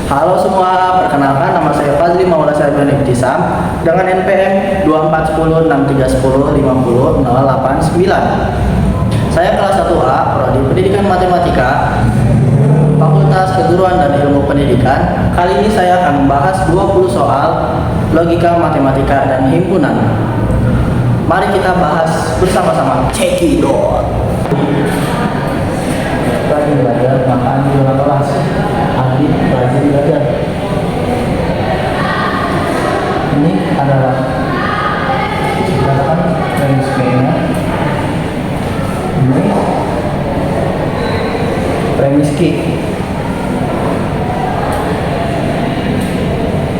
Halo semua, perkenalkan nama saya Fazli Maula Syarifan Ibtisam dengan NPM 241063105089. Saya kelas 1A, Prodi Pendidikan Matematika, Fakultas Keguruan dan Ilmu Pendidikan. Kali ini saya akan membahas 20 soal logika matematika dan himpunan. Mari kita bahas bersama-sama. Cekidot. Rajin belajar, makan di dalam kelas. Adik rajin belajar. Ini adalah dikatakan premis B-nya. Ini premis Q.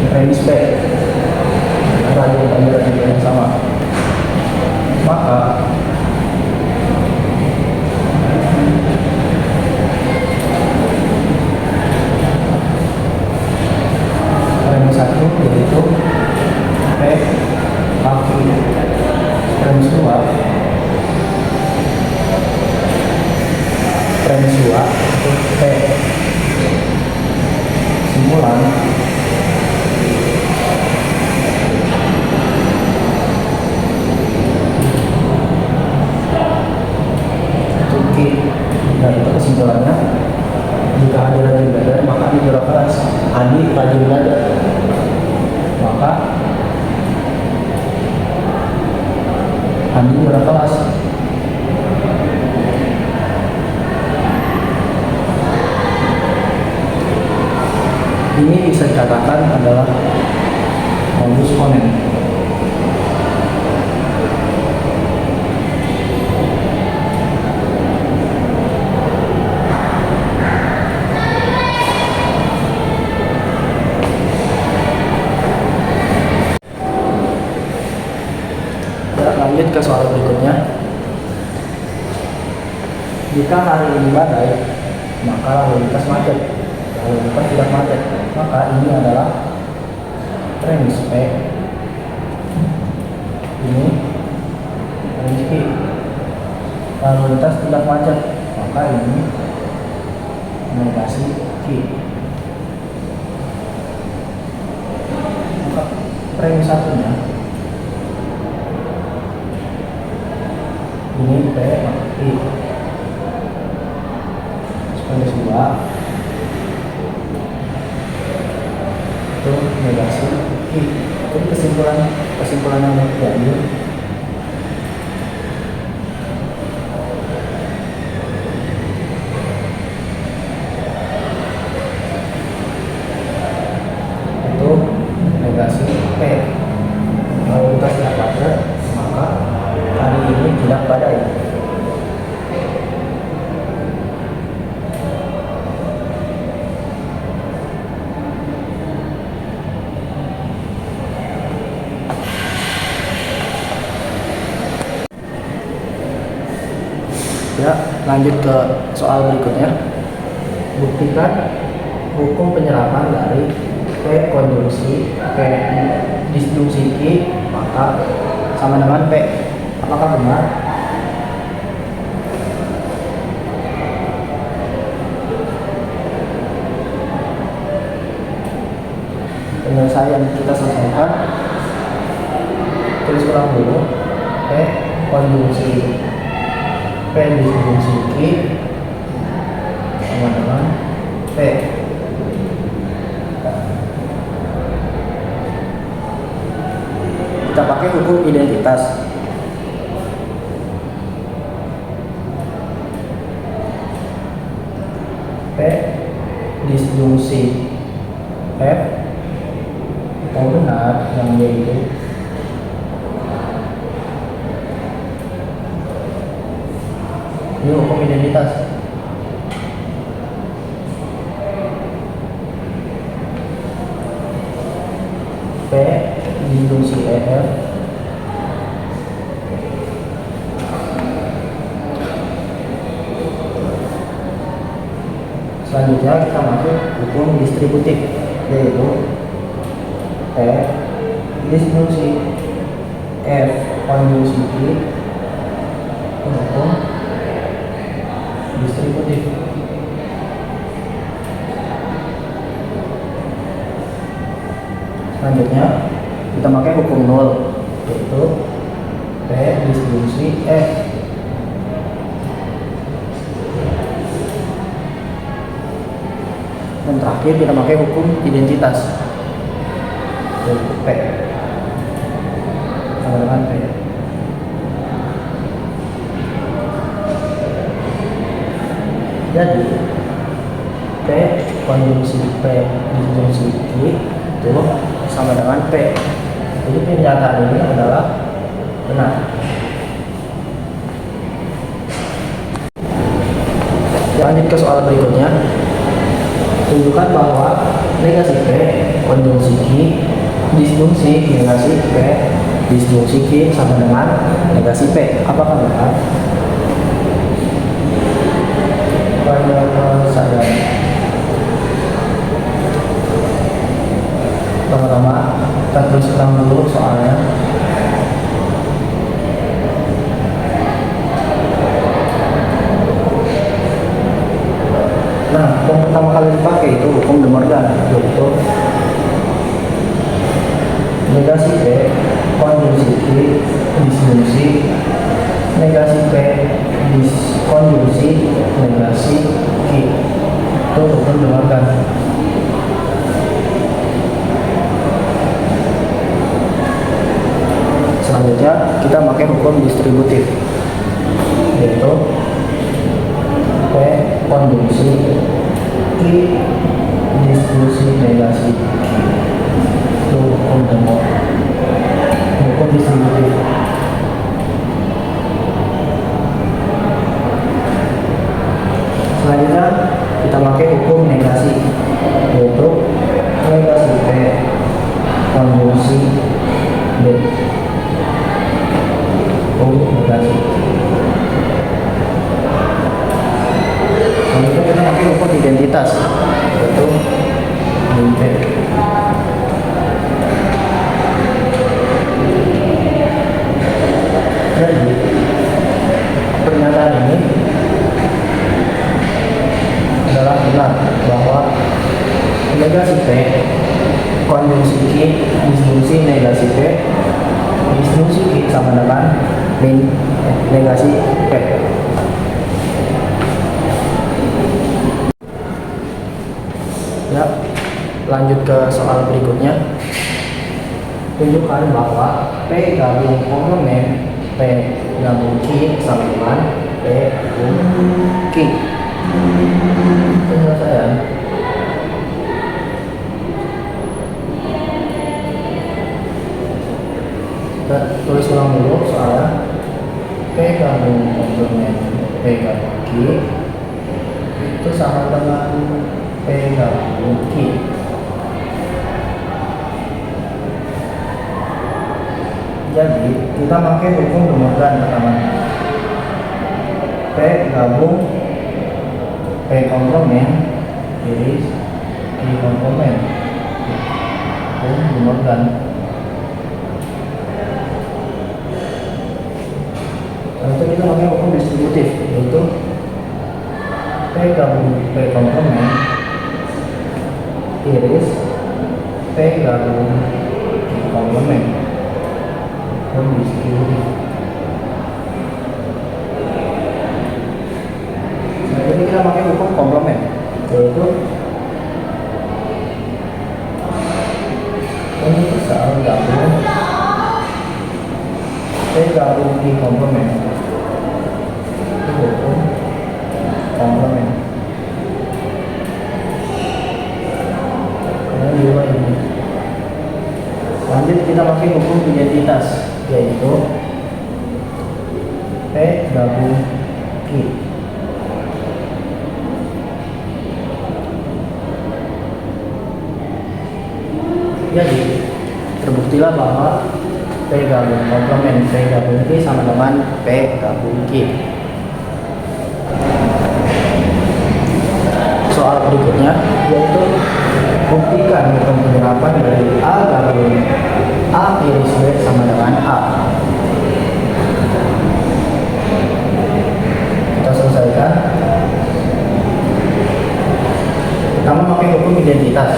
Premis B. Rajin belajar yang sama. Maka premis 1 yaitu P kaki, premis 2 itu P simpulan dan itu kesimpulannya, jika Adi rajin belajar maka Adi juara kelas. Adi rajin belajar maka Adi juara kelas. Ini bisa dikatakan adalah modus ponens. Lanjut ke soal berikutnya. Jika hari ini badai, maka lalu lintas macet. Lalu lintas tidak macet, maka ini adalah premis P. Ini premis Q. Lalu lintas tidak macet, maka ini negasi Q. Maka premis satunya ini P maka I. Premis 2 itu negasi I. Jadi kesimpulan yang terjadi itu negasi P. Kalau kita tidak baca, maka hari ini tidak badai. Ya, lanjut ke soal berikutnya. Buktikan hukum penyerapan dari P konjungsi P disjungsi Q maka sama dengan P. Apakah benar? Penyelesaian kita selesaikan. Tulis ulang dulu. P konjungsi P disjungsi Q sama dengan P. Kita pakai hukum identitas. P disjungsi F kalau benar yang Y itu ini hukum identitas. P disjungsi EF selanjutnya kita masuk hukum distributif, yaitu P disjungsi F konjungsi Q hukum distributif. Selanjutnya kita pakai hukum nol, yaitu P disjunksi F. Dan terakhir kita pakai hukum identitas, yaitu P sama dengan P. Jadi P konjungsi P disjunksi Q itu sama dengan P. Jadi pernyataan ini adalah benar. Lanjut ke soal berikutnya. Tunjukkan bahwa negasi P konjungsi Q disjungsi negasi P disjungsi Q sama dengan negasi P. Apakah benar? Penyelesaian. Pertama, kita tulis ulang dulu soalnya. Nah, yang pertama kali dipakai itu hukum De Morgan, yaitu negasi P konjungsi Q disjungsi negasi P diskonjungsi negasi Q. Itu hukum De Morgan. Selanjutnya kita pakai hukum distributif, yaitu P konjungsi Q disjungsi negasi Q. Itu hukum De Morgan, hukum distributif. Selanjutnya kita pakai hukum negasi, yaitu negasi P konjungsi D. Negasi. Selanjutnya kita pakai hukum identitas, yaitu IP. Jadi pernyataan ini adalah benar bahwa negasi P konjungsi Q disjungsi negasi P disjungsi Q sama dengan negasi P. Ya, lanjut ke soal berikutnya. Tunjukkan bahwa P gabung komplement P gabung Q sama dengan P gabung Q. Penyelesaian. Kita tulis ulang dulu soalnya. P gabung komplement P gabung Q itu sama dengan P gabung Q. Jadi kita pakai hukum De Morgan pertama. P gabung P komplement jadi Q komplement. Hukum De Morgan. Lalu kita pakai hukum distributif, yaitu P gabung P komplement iris P gabung Q komplement. Hukum distributif. Jadi kita pakai hukum komplement, yaitu universal gabung P gabung Q komplement. Itu hukum komplement. Ini. Lanjut kita pakai hukum identitas, yaitu P gabung Q. Jadi terbuktilah bahwa P gabung komplement P gabung Q sama dengan P gabung Q. Soal berikutnya yaitu buktikan hukum penerapan dari A gabung A iris B sama dengan A. Kita selesaikan. Pertama pakai hukum identitas.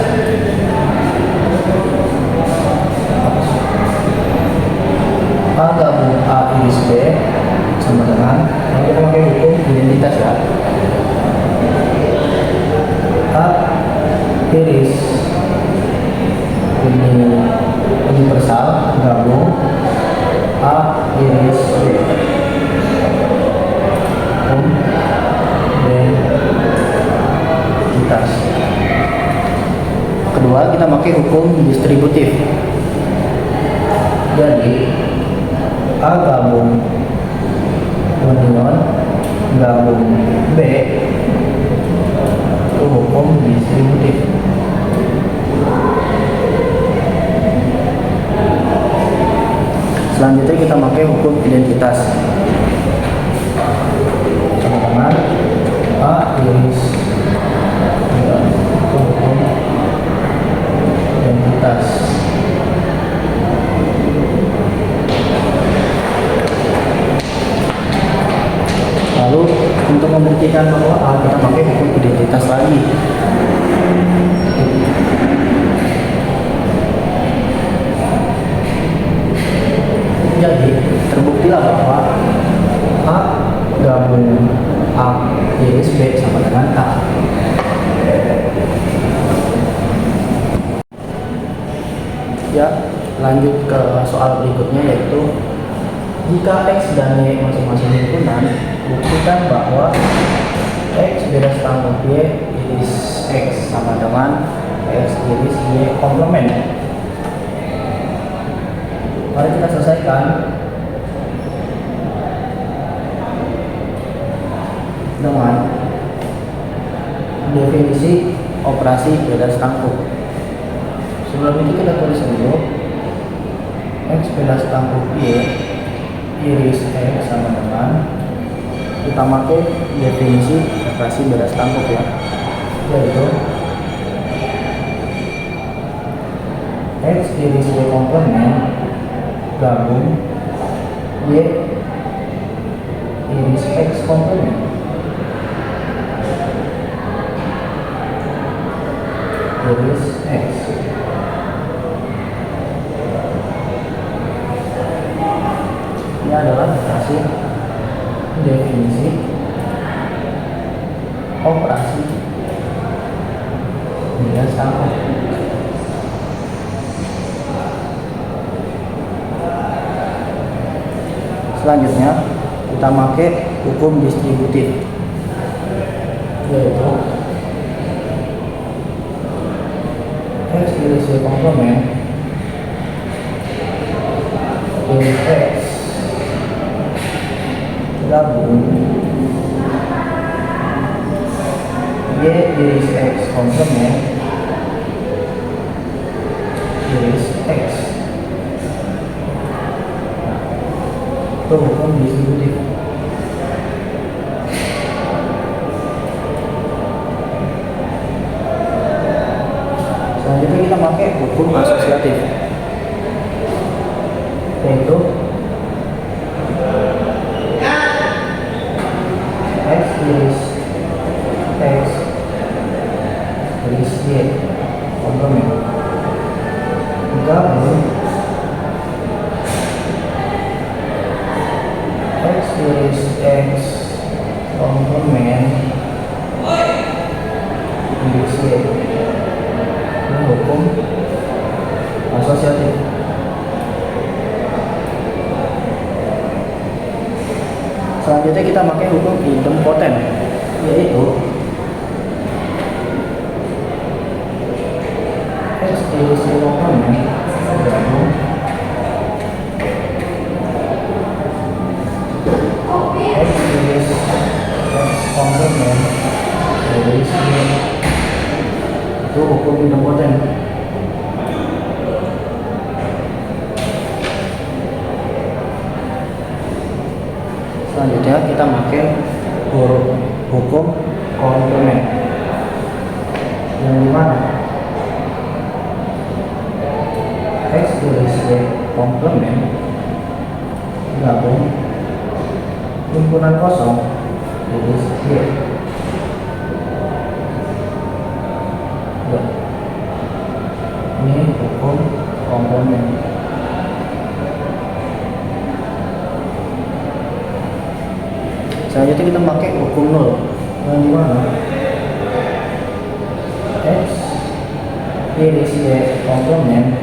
identitas. Kedua, kita pakai hukum distributif. Jadi A gabung union gabung B itu hukum distributif. Selanjutnya kita pakai hukum identitas. Teman-teman, A iris itu hukum identitas. Lalu untuk membuktikan bahwa A, kita pakai hukum identitas lagi. Jadi terbuktilah bahwa A gabung A iris B sama dengan A. Ya, lanjut ke soal berikutnya, yaitu jika X dan Y masing-masing himpunan, buktikan bahwa X beda setanggup Y iris X sama dengan X iris Y komplement. Mari kita selesaikan dengan definisi operasi beda setanggup. Sebelum itu kita tulis dulu X beda setanggup Y iris X sama dengan, kita pakai definisi operasi beda setanggup ya, yaitu X iris Y komplement gabung Y iris X komplement. Iris X. Ini adalah definisi operasi beda setanggup. Selanjutnya kita pakai hukum distributif, yaitu X iris Y komplement iris X gabung Y iris X komplement iris X. Itu hukum distributif. Selanjutnya kita pakai hukum asosiatif, yaitu X iris X iris Y komplement gabung X iris X komplement iris Y. Ini hukum asosiatif. Selanjutnya kita pakai hukum idempoten, yaitu X iris Y komplement gabung X iris X komplement iris Y. Itu hukum idempoten. Selanjutnya kita pakai hukum komplement, yang dimana X iris Y komplement gabung himpunan kosong iris Y. Ya. Ini hukum komplement. Selanjutnya kita pakai hukum nol, yang dimana X iris Y komplement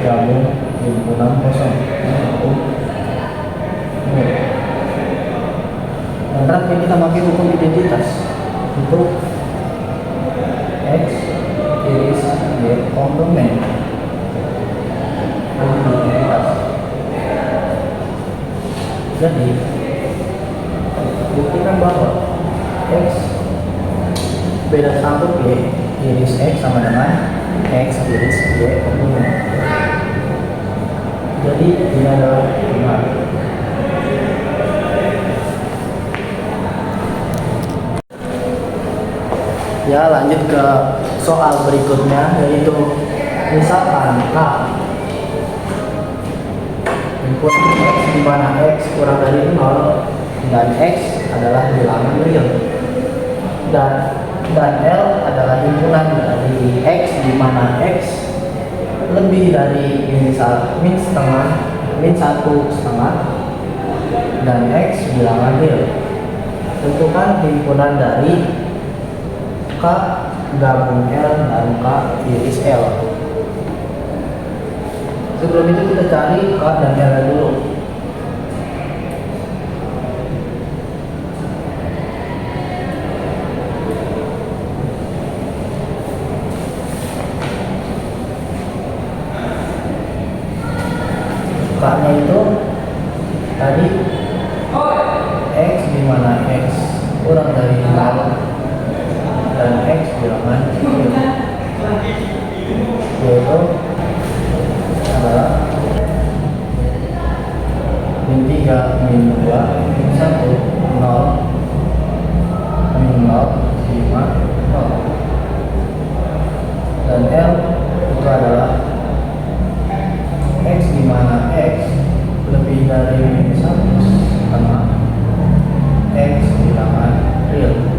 gabung himpunan kosong. Ini hukum nol. Dan terakhir kita pakai hukum identitas. Itu komplement. Jadi buktikan bahwa X beda 1 Y iris X sama dengan X iris Y komplement. Jadi ini adalah benar. Ya, lanjut ke soal berikutnya, yaitu misalkan K input X di mana X kurang dari 0 dan X adalah bilangan real, dan L adalah himpunan dari X di mana X lebih dari min setengah, min 1 setengah, dan X bilangan real. Tentukan himpunan dari K gabung L dan K iris L. Sebelum itu kita cari K dan L dulu. K-nya itu tadi X di mana X kurang dari 0 dan X bilangan real, yaitu adalah min 3 min 2 min 1 0 min 0 5 0, dan L itu adalah X di mana X lebih dari min 1 setengah, X bilangan real.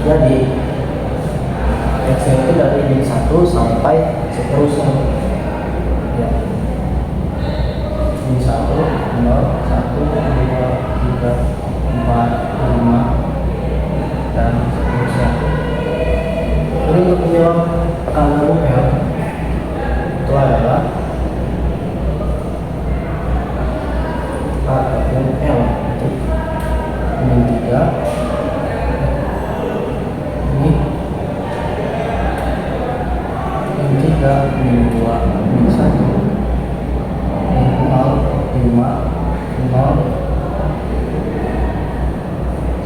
Jadi X itu dari min 1 sampai seterusnya, ya. Min 1 0 1 2 3 4 5 dan seterusnya. Jadi untuk menjawab tekanan L itu adalah K gabung L itu min 3 ini min 3 min 2 min 1 min 0 5 0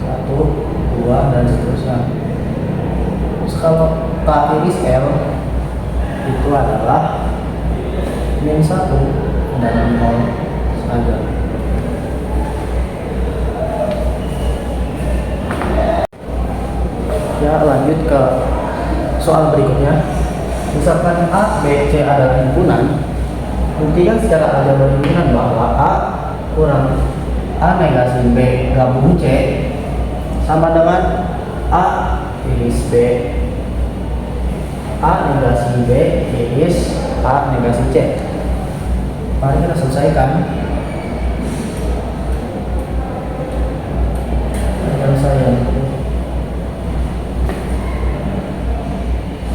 1 2 dan seterusnya. Terus kalau K iris L itu adalah min 1 dan 0 saja. Ya, lanjut ke soal berikutnya. Misalkan A, B, C adalah himpunan, buktikan secara aljabar himpunan bahwa A kurang A negasi B gabung C sama dengan A iris B, A negasi B iris A negasi C. Mari kita selesaikan.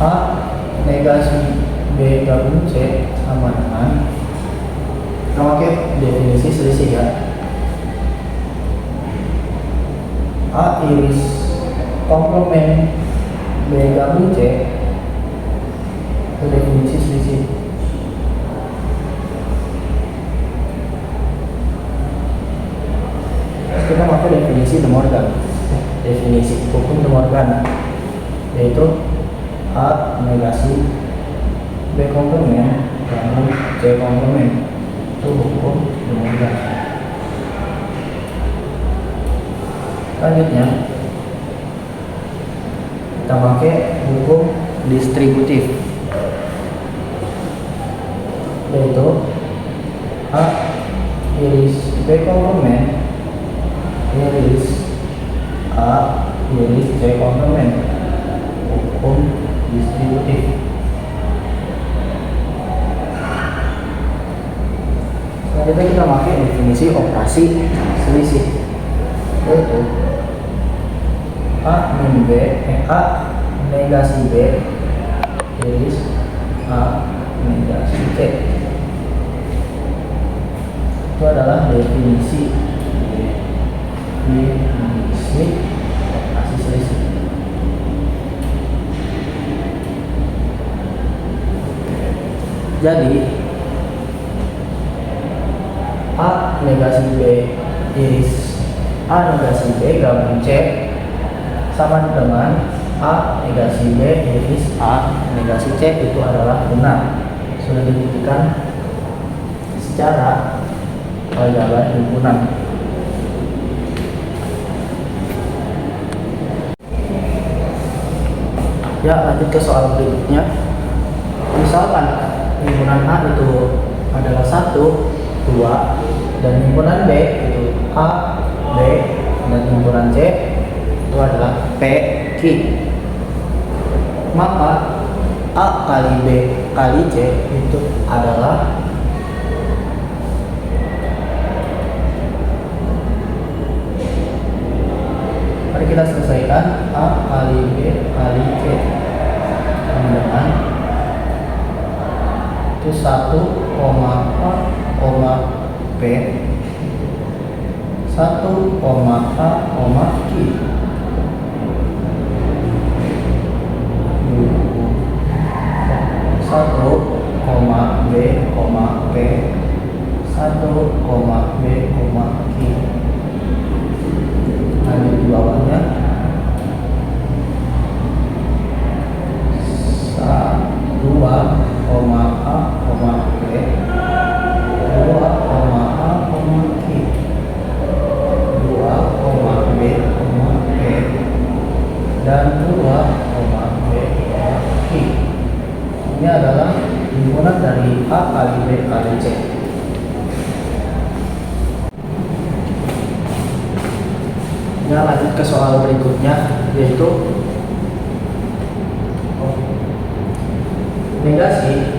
A negasi B gabung C sama dengan, kita pakai definisi selisih ya. A iris komplement B gabung C itu definisi selisih. Terus kita pakai definisi De Morgan, definisi hukum De Morgan, yaitu A negasi B komplement gabung C komplement, itu hukum De Morgan. Selanjutnya kita pakai hukum distributif, yaitu A iris B komplement iris A iris C komplement, hukum distributif. Selanjutnya kita pakai definisi operasi selisih, yaitu A min B, A negasi B iris A negasi C. Itu adalah definisi operasi selisih. Jadi A negasi B iris A negasi B gabung C sama dengan A negasi B iris A negasi C itu adalah benar. Sudah dibuktikan secara aljabar himpunan. Ya, lanjut ke soal berikutnya. Misalkan himpunan A itu adalah 1, 2, dan himpunan B itu A, B, dan himpunan C itu adalah P, Q. Maka A kali B kali C itu adalah mari kita selesaikan. A kali B kali C dengan itu 1, A, B 1, A, Q 1, B, P 1, B, Q. Lanjut di bawahnya 2, A, B 2, A, Q 2, B, P dan 2, B, Q. Ini adalah himpunan dari A kali B kali C. Ya, lanjut ke soal berikutnya, yaitu negasi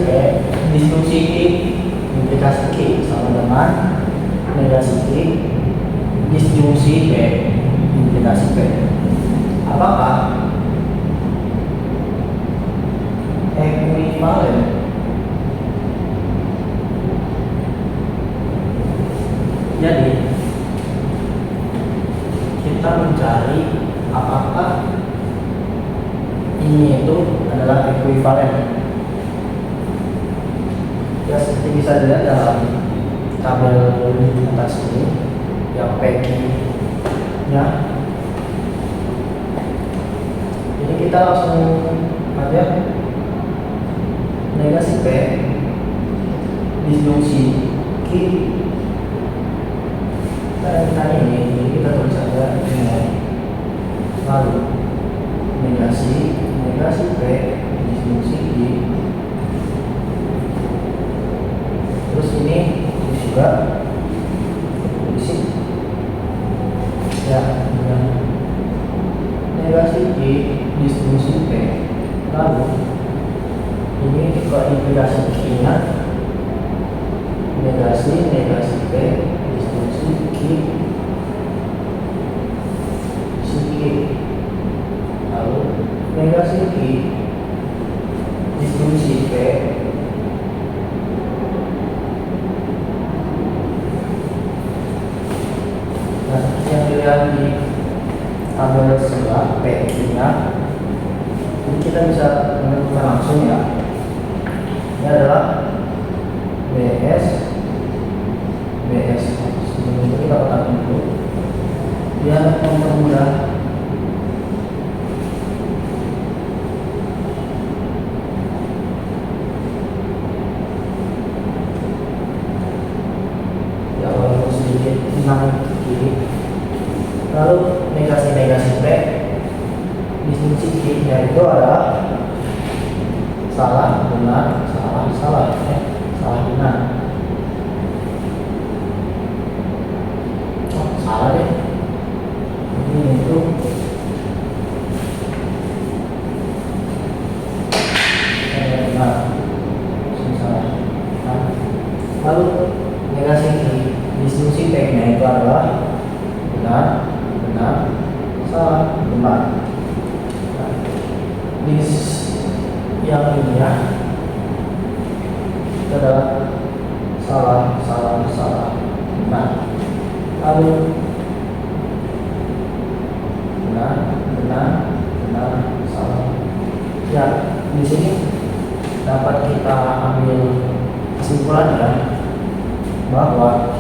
P disfungsi Q implikasi Q sama dengan negasi Q disjungsi P implikasi P. Apakah ekuivalen? Jadi kita mencari apakah ini itu adalah ekuivalen. Ya, seperti bisa dilihat dalam tabel di atas ini yang PQ nya. Jadi kita langsung aja negasi P disjungsi Q dan ini, jadi kita tulis saja ini, lalu negasi P disjungsi Q, terus ini juga isi ya dengan negasi Q disjungsi P, lalu ini juga implikasi Q nya negasi P disjungsi Q lalu negasi Q disjungsi P nah, yang dilihat di tabel sebelah P nya ini kita bisa menentukan langsung ya. Ini adalah BS sebelum itu kita letakkan dulu biar mempermudah. Ya, walaupun sedikit menang ke kiri. Lalu negasi P disjungsi Q nya itu adalah salah benar salah benar. Oh, salah deh. Ini itu benar. Salah. Nah, lalu negasi Q disjungsi P nya itu adalah benar salah benar. Nah, yang ini ya itu adalah salah benar, lalu benar salah ya. Di sini dapat kesimpulannya bahwa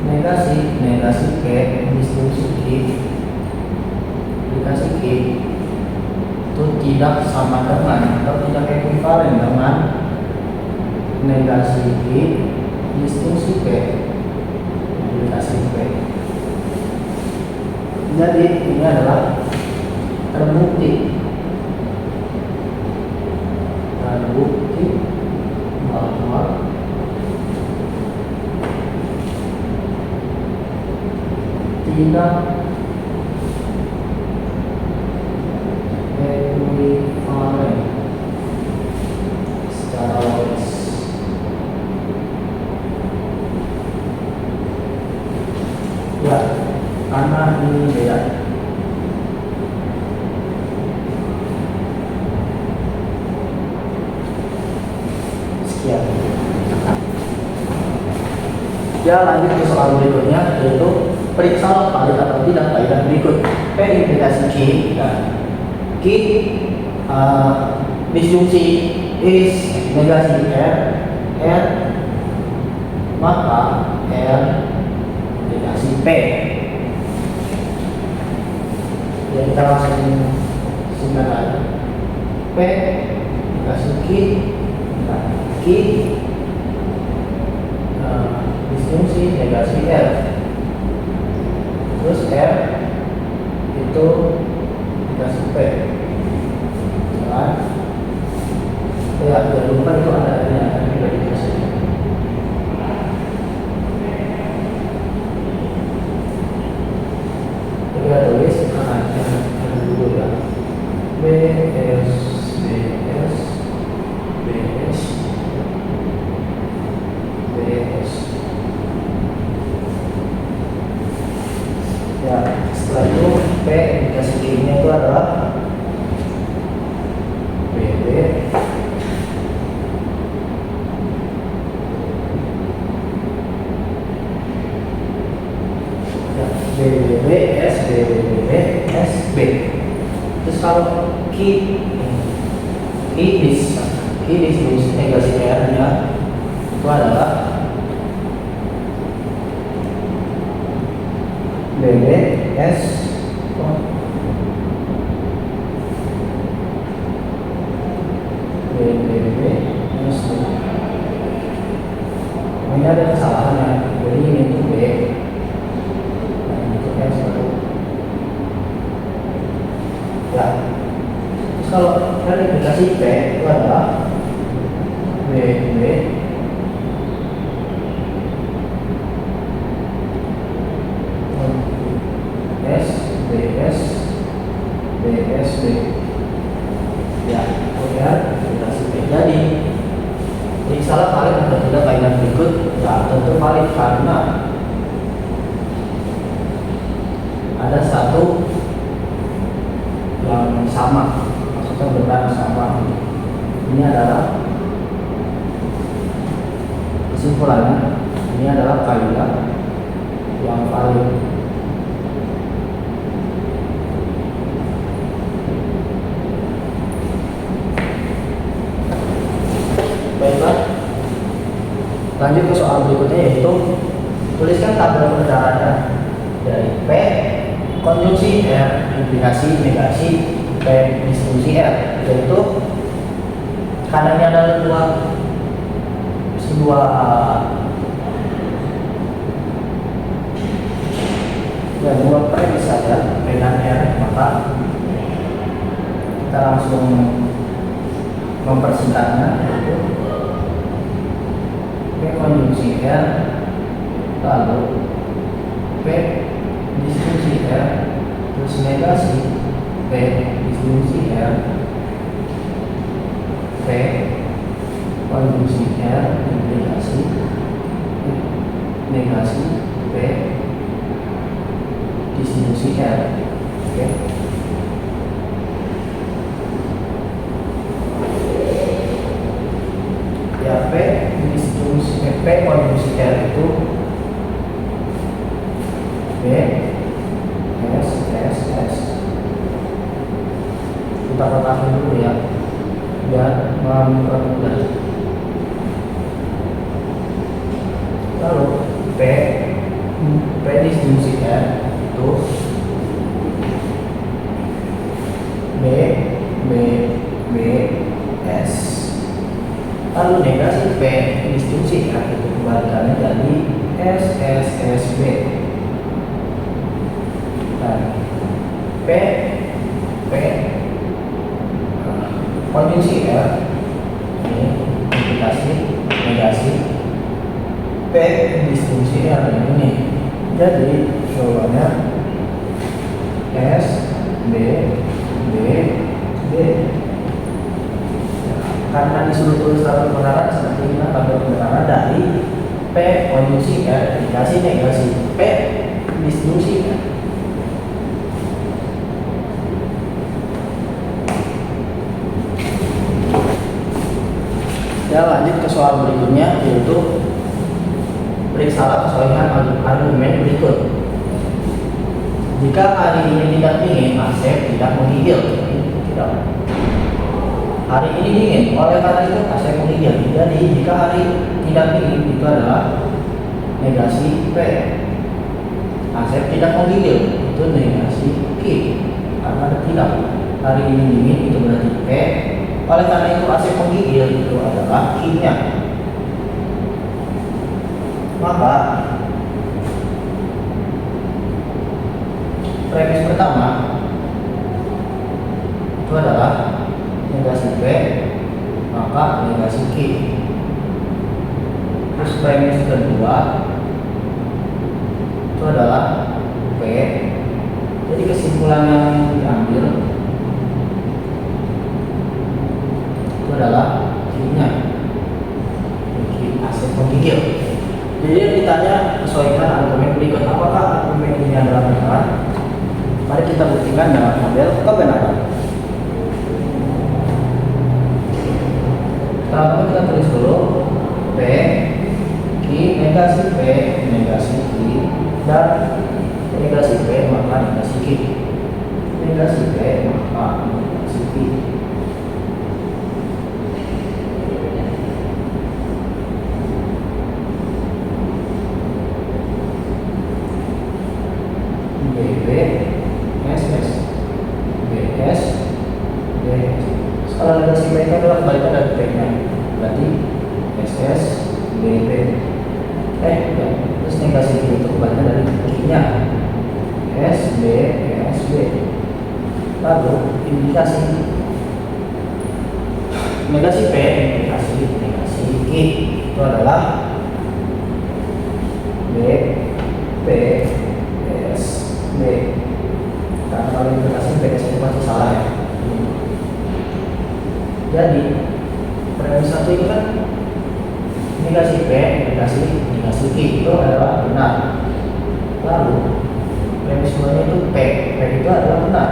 negasi P disfungsi Q dikasih Q itu tidak sama dengan atau tidak ekuivalen dengan negasi Q disfungsi P dikasih P. Jadi ini adalah terbukti bahwa tidak ekuivalen secara logis. Ya, karena ini beda. Sekian. Ya, lanjut ke soal berikutnya, yaitu periksa valid atau tidak kaidah berikut. P implikasi Q. Nah, Q disjungsi is negasi R, maka R implikasi P. Ya, kita langsung singkat aja. P implikasi Q, nah, Q disjungsi negasi R. Terus R itu dikasih P, kan? Ya, jangan lupa itu ada juga dikasih. Kita tulis yang dulu ya. BS ya, setelah itu P dikasih Q-nya itu adalah BB ya, BBB S BBB S B. Terus kalau Q disfungsi negasi R-nya itu adalah BB S BB S. Ini ada kesalahannya, jadi ini itu B dan itu S baru. Ya, terus kalau dari aplikasi P itu adalah BB BSB. Ya, kemudian aplikasi P. Jadi periksa valid atau tidak kaidah berikut. Ya, tentu valid karena ada satu yang sama, maksudnya benar sama. Ini adalah kesimpulannya. Ini adalah kaidah yang valid. Baiklah, lanjut ke soal berikutnya, yaitu tuliskan tabel perbedaannya dari P konjungsi R implikasi negasi P disfungsi R, yaitu karena ini ada dua premis saja P dan R, maka kita langsung mempersingkatnya, yaitu P konjungsi R lalu P disfungsi R terus negasi P disfungsi R P konjungsi R implikasi negasi P disfungsi R. Oke. Ya, P konjungsi R itu B S. Kita katakan dulu ya, biar mempermudah. Lalu P disjungsi R itu B B S. Lalu negasi P disjungsi R itu kebalikannya jadi S B. Dan P konjungsi R ini implikasi negasi P disjungsi R ini. Jadi jawabannya S B B B. Karena disuruh tulis tabel kebenaran, seperti ini tabel kebenaran dari P konjungsi R dikasih negasi P disjungsi R. Ya, lanjut ke soal berikutnya, yaitu periksalah kesesuaian argumen berikut. Jika hari ini tidak dingin, Asep tidak menggigil. Tidak. Hari ini dingin, oleh karena itu Asep menggigil. Jadi jika hari tidak dingin itu adalah negasi P. Asep tidak menggigil itu negasi Q. Karena tidak. Hari ini dingin itu berarti P. Oleh karena itu Asep menggigil itu adalah Q-nya. Maka premis pertama itu adalah negasi P, maka negasi Q. Terus premis kedua itu adalah P. Jadi kesimpulan yang diambil itu adalah Q-nya. Asep menggigil. Jadi yang ditanya sesuaikan argumen berikut. Apakah argumen ini adalah benar? Mari kita buktikan dengan tabel kebenaran. Pertama kita tulis dulu P Q negasi P negasi Q dan negasi P maka negasi Q. Negasi P maka negasi Q. Kalau negasi P itu adalah kebalikan dari P-nya, berarti SS BB. Terus negasi Q itu kebalikan dari Q-nya, SB SB. Lalu implikasi negasi P negasi Q itu adalah B P S B. Karena kalau implikasi PS itu pasti salah ya. Jadi premis satu itu kan negasi P negasi Q itu adalah benar. Lalu premis keduanya itu P itu adalah benar.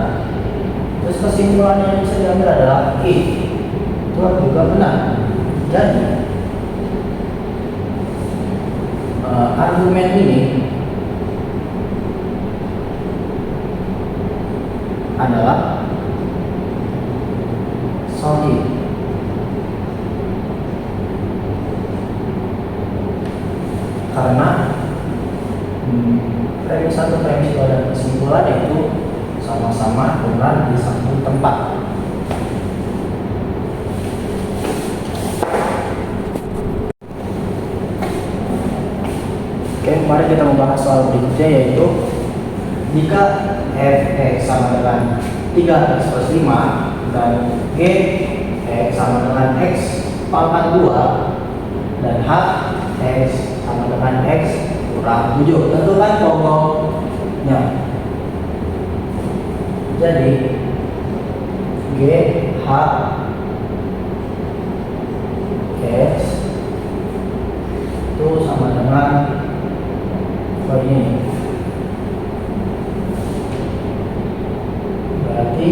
Terus kesimpulannya yang bisa diambil adalah Q itu juga benar. Jadi argumen ini adalah sahih. Karena premis satu, premis dua dan kesimpulan itu sama-sama benar di satu tempat. Oke, mari kita membahas soal berikutnya, yaitu jika f(x) sama dengan 3x+5 dan g(x) sama dengan x pangkat 2 dan h(x) sama dengan x kurang 7. Tentukan pokoknya. Jadi g h x itu sama dengan ini. Berarti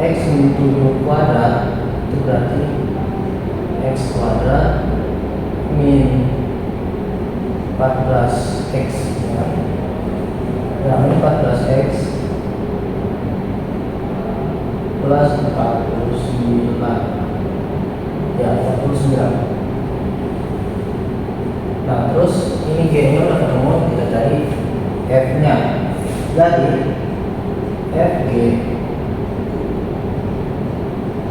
x min 7 kuadrat itu berarti x kuadrat min 14x ya, min 14x plus 49 ya, 49. Jadi FG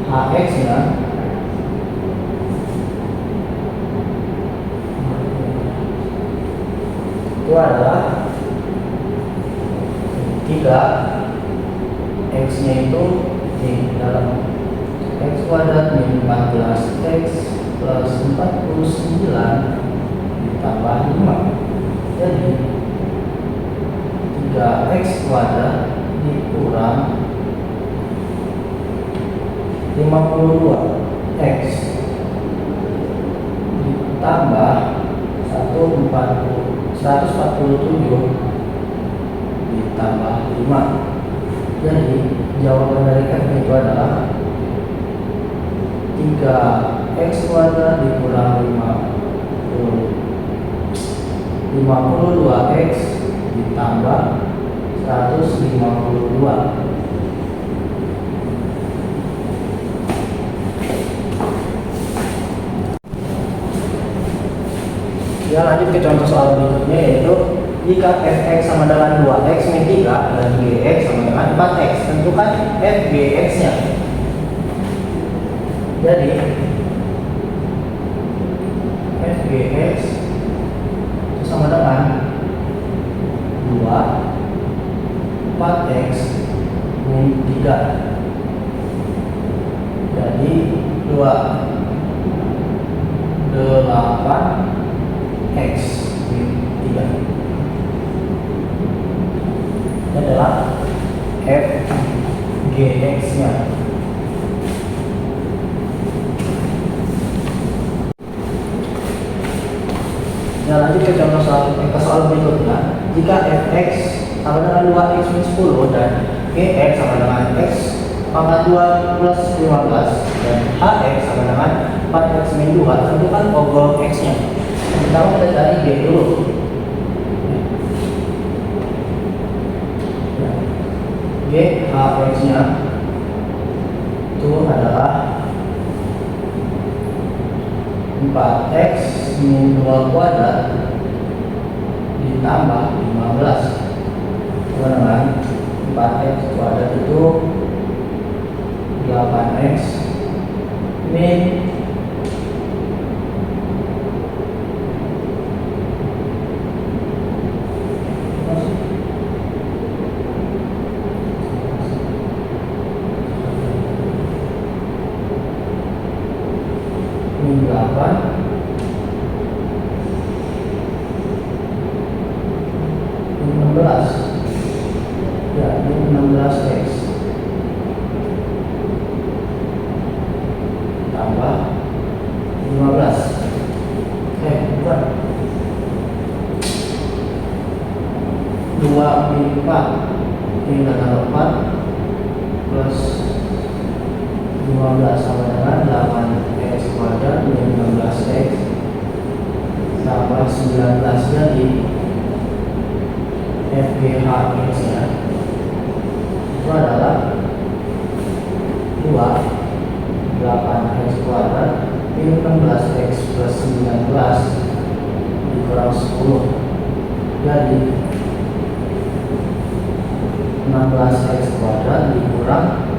HX nya itu adalah 3 X nya itu di dalam X kuadrat min 14 X plus 49 ditambah 5. Jadi 3x kuadrat dikurang 52x ditambah 147 ditambah 5. Jadi jawaban dari F itu adalah 3x kuadrat dikurang 52x ditambah 152. Ya, lanjut ke contoh soal berikutnya, yaitu jika fx sama dengan 2x min 3 dan gx sama dengan 4x, tentukan fgx nya. Jadi fgx sama dengan 2 4x min 3. Jadi 8x min 3. Ini adalah fgx nya. Nah, lanjut ke contoh soal berikutnya. Jika fx sama dengan 2x min 10 dan gx sama dengan x pangkat 2 plus 15 dan hx sama dengan 4x min 2, tentukan pogol x nya. Pertama kita cari g dulu. G hx nya itu adalah 4x min 2 kuadrat ditambah 15 sama dengan 4x kuadrat itu 8x min 16x tambah 15. Bukan 2 min 4 tinggal 4 plus 15 sama dengan 8x kuadrat min 16x tambah 19. Jadi FGHX nya itu adalah 2 8x kuadrat min 16x plus 19 dikurang 10. Jadi 16x kuadrat dikurang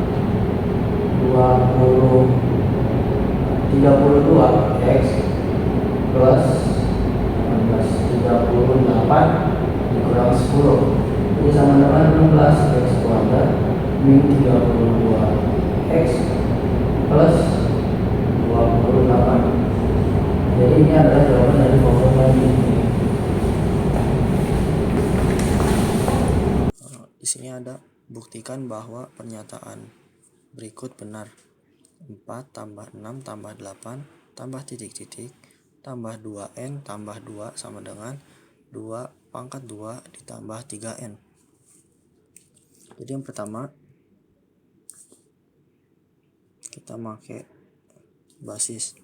32x plus 38 dikurang 10. Jadi sama dengan 16x kuadrat min 32x plus 28. Jadi ini adalah jawaban dari formula ini. Di sini ada buktikan bahwa pernyataan berikut benar. 4 tambah 6 tambah 8 tambah titik-titik tambah 2n tambah 2 sama dengan 2 pangkat 2 ditambah 3n. Jadi yang pertama kita pakai basis,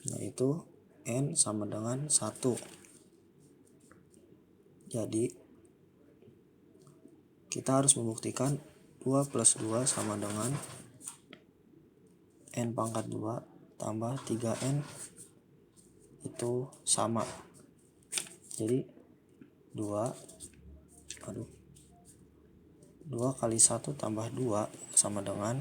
yaitu n sama dengan 1. Jadi kita harus membuktikan 2 plus 2 sama dengan n pangkat 2 tambah 3n itu sama. Jadi 2 2 kali 1 tambah 2 sama dengan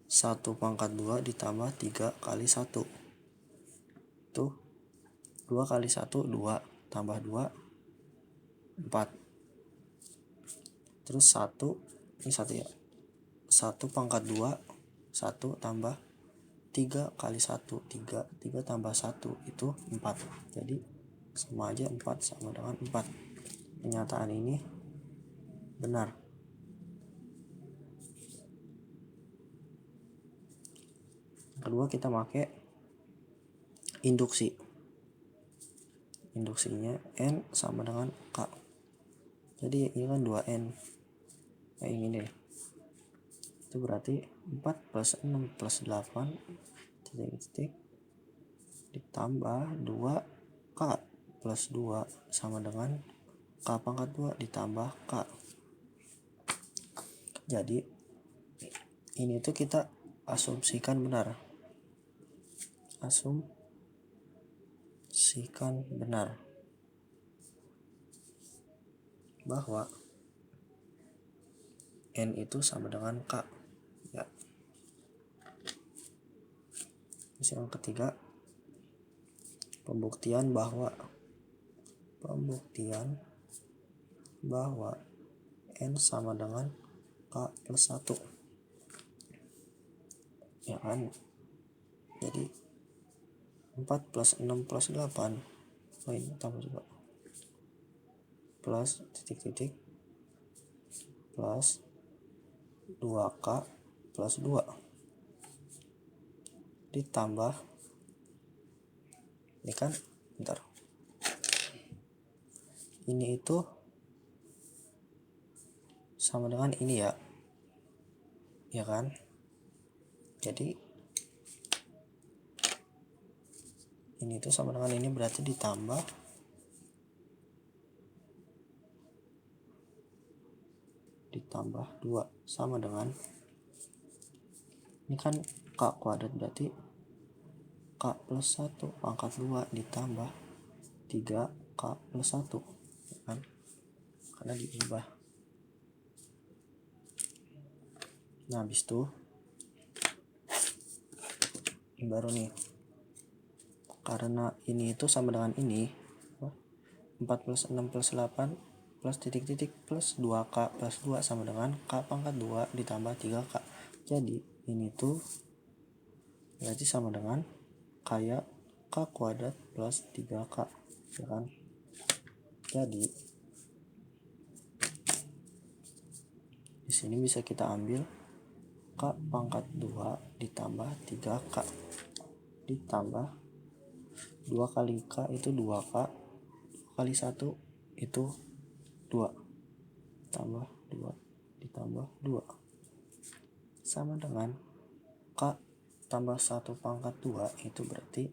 1 pangkat 2 ditambah 3 kali 1. Itu 2 kali 1 2 tambah 2 4. Terus 1 ini 1 ya. 1 pangkat 2 1 tambah 3 kali 1 3 tambah 1 itu 4. Jadi sama aja 4 sama dengan 4. Pernyataan ini benar. Kedua kita pakai induksi. Induksinya N sama dengan K. Jadi ini kan 2N. Kayak ini deh. Itu berarti 4 plus 6 plus 8 titik ditambah 2K plus 2 sama dengan K pangkat 2 ditambah K. Jadi ini tuh kita asumsikan benar. Asumsikan benar bahwa N itu sama dengan K ya. Terus yang ketiga, pembuktian bahwa N sama dengan K plus 1 ya kan. Jadi 4 plus 6 plus 8 ini tambah juga plus titik plus 2K plus 2 ditambah ini kan bentar, ini itu sama dengan ini ya kan. Jadi ini tuh sama dengan ini, berarti ditambah ditambah 2 sama dengan ini kan K kuadrat, berarti K plus 1 pangkat 2 ditambah 3K plus 1 ya kan, karena diubah. Nah habis itu ini baru nih, karena ini itu sama dengan ini 4 plus 6 plus 8 plus titik plus 2K plus 2 sama dengan K pangkat 2 ditambah 3K. Jadi ini tuh berarti sama dengan kayak K kuadrat plus 3K ya kan. Jadi di sini bisa kita ambil K pangkat 2 ditambah 3K ditambah 2 kali K itu 2K, 2 kali 1 itu 2 tambah 2 ditambah 2 sama dengan K tambah 1 pangkat 2 itu berarti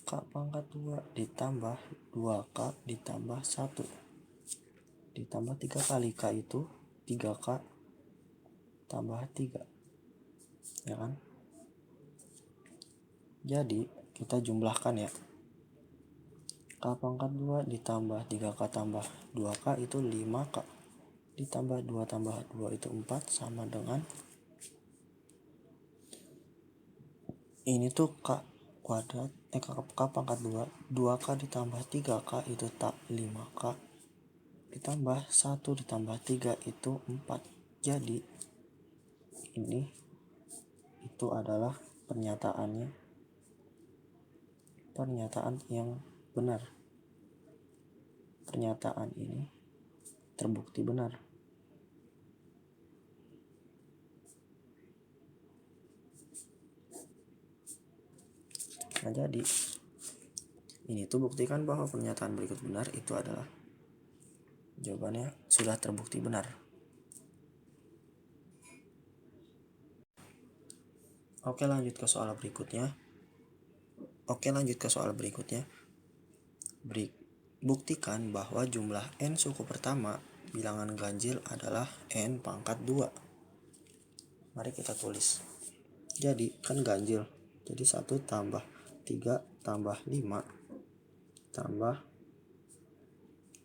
K pangkat 2 ditambah 2K ditambah 1 ditambah 3 kali K itu 3K tambah 3 ya kan. Jadi kita jumlahkan ya, K pangkat 2 ditambah 3K tambah 2K itu 5K ditambah 2 tambah 2 itu 4 sama dengan ini tuh K kuadrat K pangkat 2 2K ditambah 3K itu tak 5K ditambah 1 ditambah 3 itu 4. Jadi ini itu adalah pernyataan yang benar. Pernyataan ini terbukti benar. Nah jadi ini tuh buktikan bahwa pernyataan berikut benar, itu adalah jawabannya sudah terbukti benar. Oke lanjut ke soal berikutnya. Buktikan bahwa jumlah N suku pertama bilangan ganjil adalah N pangkat 2. Mari kita tulis. Jadi kan ganjil, jadi 1 tambah 3 tambah 5 tambah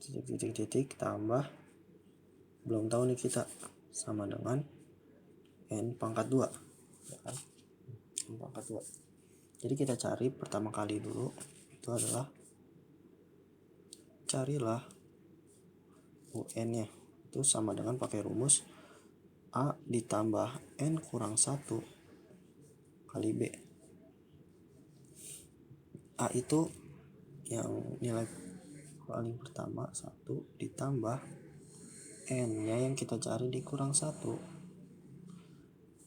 titik tambah, belum tahu nih kita, sama dengan n pangkat 2, ya kan? N pangkat 2. Jadi kita cari pertama kali dulu, itu adalah carilah UN nya, itu sama dengan pakai rumus A ditambah N kurang 1 kali B. A itu yang nilai paling pertama 1 ditambah N nya yang kita cari dikurang 1.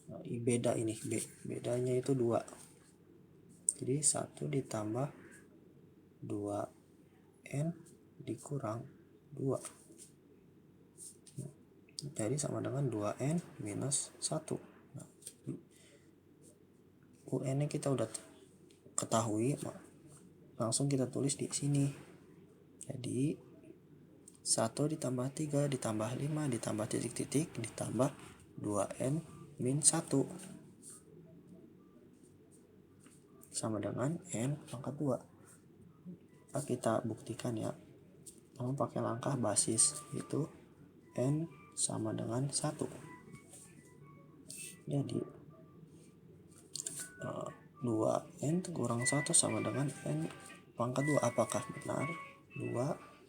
Nah, beda ini, bedanya itu 2. Jadi 1 ditambah 2N dikurang 2. Jadi sama dengan 2N minus 1. Nah, UN nya kita udah ketahui, langsung kita tulis di sini. Jadi 1 ditambah 3 ditambah 5 ditambah titik-titik ditambah 2N min 1 sama dengan N pangkat 2. Kita buktikan ya, namun pakai langkah basis, itu N sama dengan 1. Jadi 2N kurang 1 sama dengan N pangkat 2. Apakah benar? 2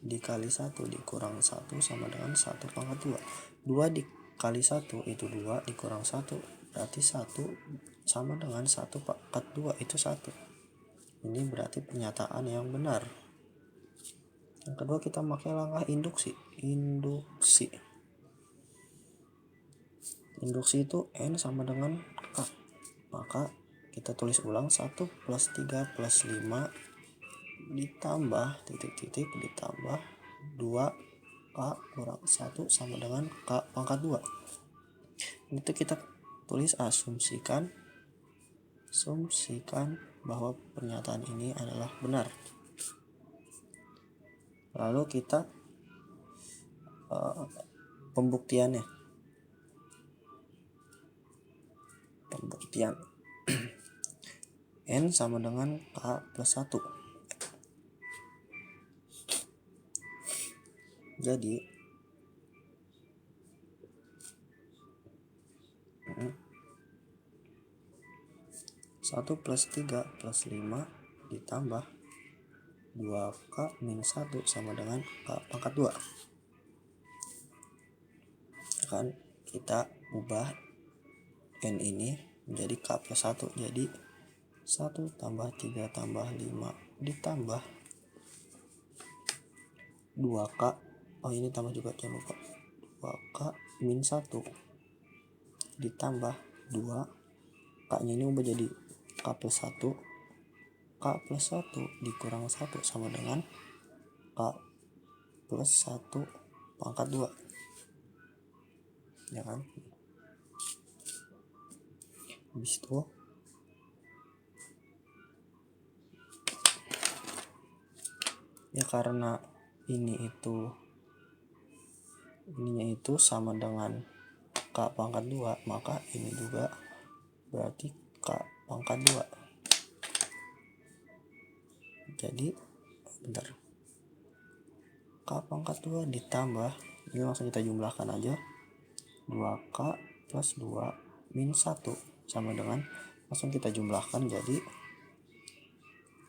dikali 1 dikurang 1 sama dengan 1 pangkat 2. 2 dikali 1 itu 2 dikurang 1, berarti 1 sama dengan 1 pangkat 2 itu 1. Ini berarti pernyataan yang benar. Yang kedua kita pakai langkah induksi. Induksi itu N sama dengan K. Maka kita tulis ulang 1 plus 3 plus 5 ditambah titik-titik ditambah 2K kurang 1 sama dengan K pangkat 2. Itu kita tulis asumsikan bahwa pernyataan ini adalah benar. Lalu kita pembuktian N sama dengan K plus 1. Jadi 1 plus 3 plus 5 ditambah 2K minus 1 sama dengan K pangkat 2. Kan kita ubah N ini menjadi K plus 1. Jadi 1 tambah 3 tambah 5 ditambah 2K. Oh ini tambah juga, jangan lupa. 2K min 1 ditambah 2. K nya ini ubah jadi K plus 1. K plus 1 dikurang 1 sama dengan K plus 1 pangkat 2. Ya kan? Habis itu ya karena ininya itu sama dengan K pangkat 2, maka ini juga berarti K pangkat 2. Jadi bentar, K pangkat 2 ditambah, ini langsung kita jumlahkan aja, 2K plus 2 min 1 sama dengan, langsung kita jumlahkan jadi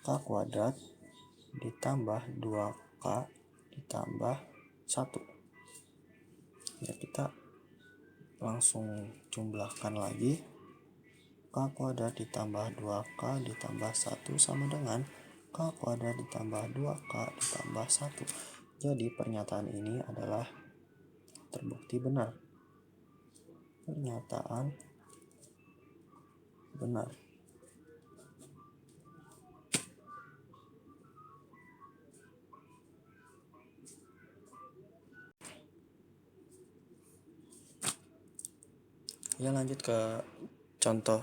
K kuadrat ditambah 2K ditambah 1. Ya kita langsung jumlahkan lagi, K kuadrat ditambah 2K ditambah 1 sama dengan K kuadrat ditambah 2K ditambah 1. Jadi pernyataan ini adalah terbukti benar. Pernyataan benar. Ya lanjut ke contoh,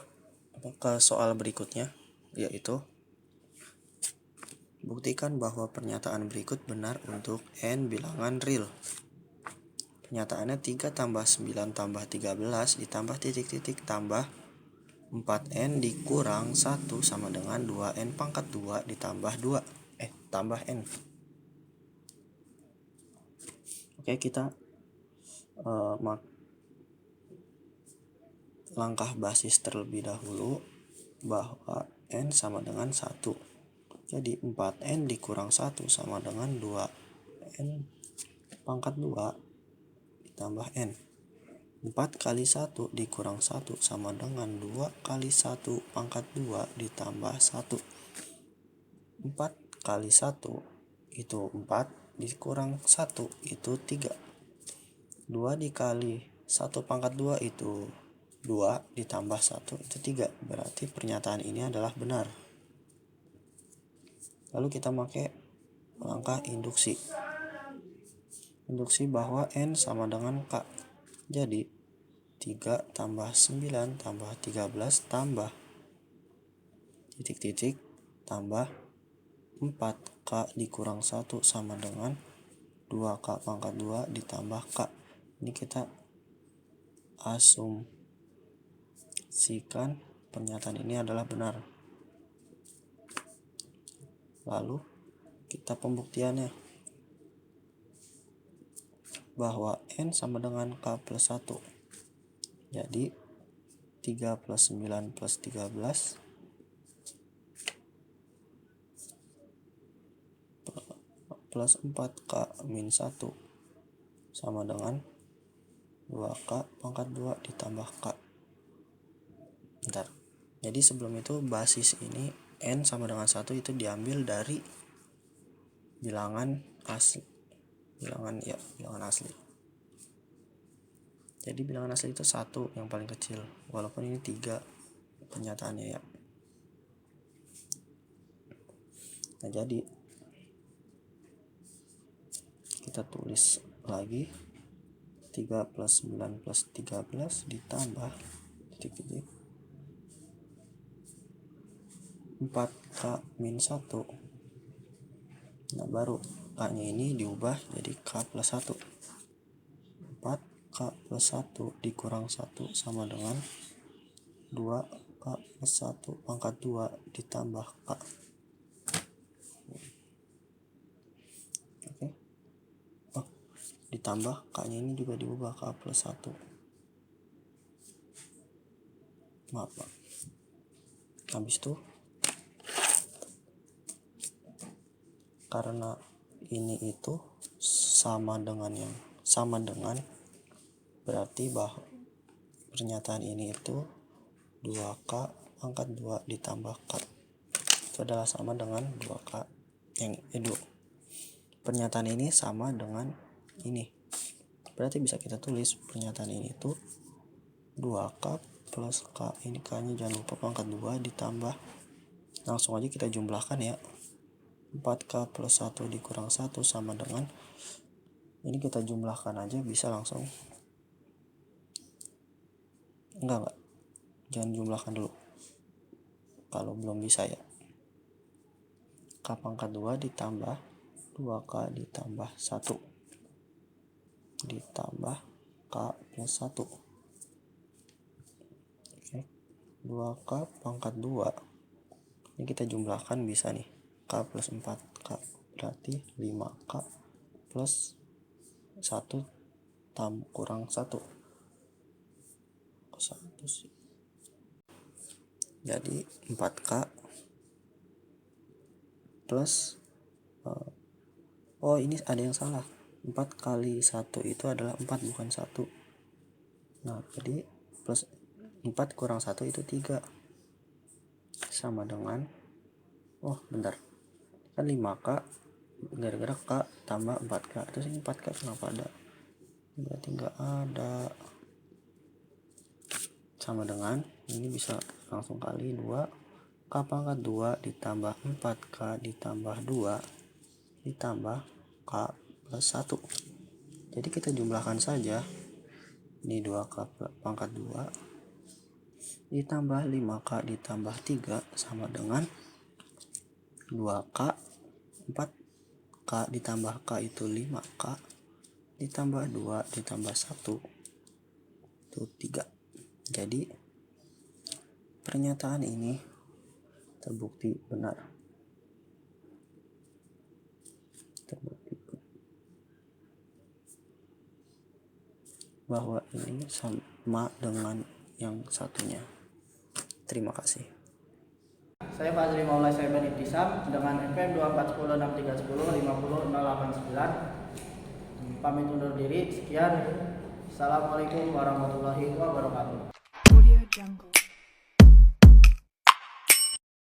ke soal berikutnya, yaitu buktikan bahwa pernyataan berikut benar untuk N bilangan real. Pernyataannya 3 tambah 9 tambah 13 ditambah titik-titik tambah 4N dikurang 1 sama dengan 2N pangkat 2 ditambah 2 tambah N. Oke, kita langkah basis terlebih dahulu bahwa N sama dengan 1. Jadi 4N dikurang 1 sama dengan 2N pangkat 2 ditambah N. 4 kali 1 dikurang 1 sama dengan 2 kali 1 pangkat 2 ditambah 1. 4 kali 1 itu 4, dikurang 1 itu 3. 2 dikali 1 pangkat 2 itu 2, ditambah 1 itu 3. Berarti pernyataan ini adalah benar. Lalu kita pakai langkah induksi. Induksi bahwa N sama dengan K. Jadi 3 tambah 9 tambah 13 tambah titik-titik tambah 4K dikurang 1 sama dengan 2K pangkat 2 ditambah K. Ini kita asumsikan pernyataan ini adalah benar. Lalu kita pembuktiannya bahwa N sama dengan K plus 1. Jadi 3 plus 9 plus 13 plus 4K min 1 sama dengan 2K pangkat 2 ditambah K. Bentar. Jadi sebelum itu basis ini N sama dengan 1 itu diambil dari bilangan asli. Bilangan asli. Jadi bilangan asli itu 1 yang paling kecil. Walaupun ini 3 pernyataannya ya. Nah, jadi kita tulis lagi 3 plus 9 plus 13 ditambah titik-titik 4K min 1. Nah, baru K-nya ini diubah jadi K plus 1. 4K plus 1 dikurang 1 sama dengan 2K plus 1 pangkat 2 ditambah K. Oke. Ditambah K-nya ini juga diubah K plus 1. Maaf, Pak. Habis itu karena ini itu sama dengan berarti bahwa pernyataan ini itu 2K pangkat 2 ditambah K itu adalah sama dengan 2K yang pernyataan ini sama dengan ini. Berarti bisa kita tulis pernyataan ini itu 2K plus K, ini K-nya jangan lupa pangkat 2 ditambah, langsung aja kita jumlahkan ya, 4K plus 1 dikurang 1 sama dengan, ini kita jumlahkan aja bisa langsung. Enggak, jangan jumlahkan dulu kalau belum bisa ya. K pangkat 2 ditambah 2K ditambah 1 ditambah K plus 1. Oke. 2K pangkat 2 ini kita jumlahkan bisa nih, K plus 4K berarti 5K plus 1 kurang 1 sih. Jadi 4K plus ini ada yang salah, 4 kali 1 itu adalah 4 bukan 1. Nah, jadi plus 4 kurang 1 itu 3 sama dengan, bentar, kan 5K gara-gara K tambah 4K, terus ini 4K kenapa ada, berarti nggak ada, sama dengan ini bisa langsung kali 2 K pangkat 2 ditambah 4K ditambah 2 ditambah K plus 1. Jadi kita jumlahkan saja, ini 2K pangkat 2 ditambah 5K ditambah 3 sama dengan 2K, 4K ditambah K itu 5K ditambah 2 ditambah 1 itu 3. Jadi pernyataan ini terbukti benar. bahwa ini sama dengan yang satunya. Terima kasih. Saya Fazli Maulai Saiban Ibtisam dengan FM 2416310 50089 pamit undur diri. Sekian. Assalamualaikum warahmatullahi wabarakatuh. Audio Jungle.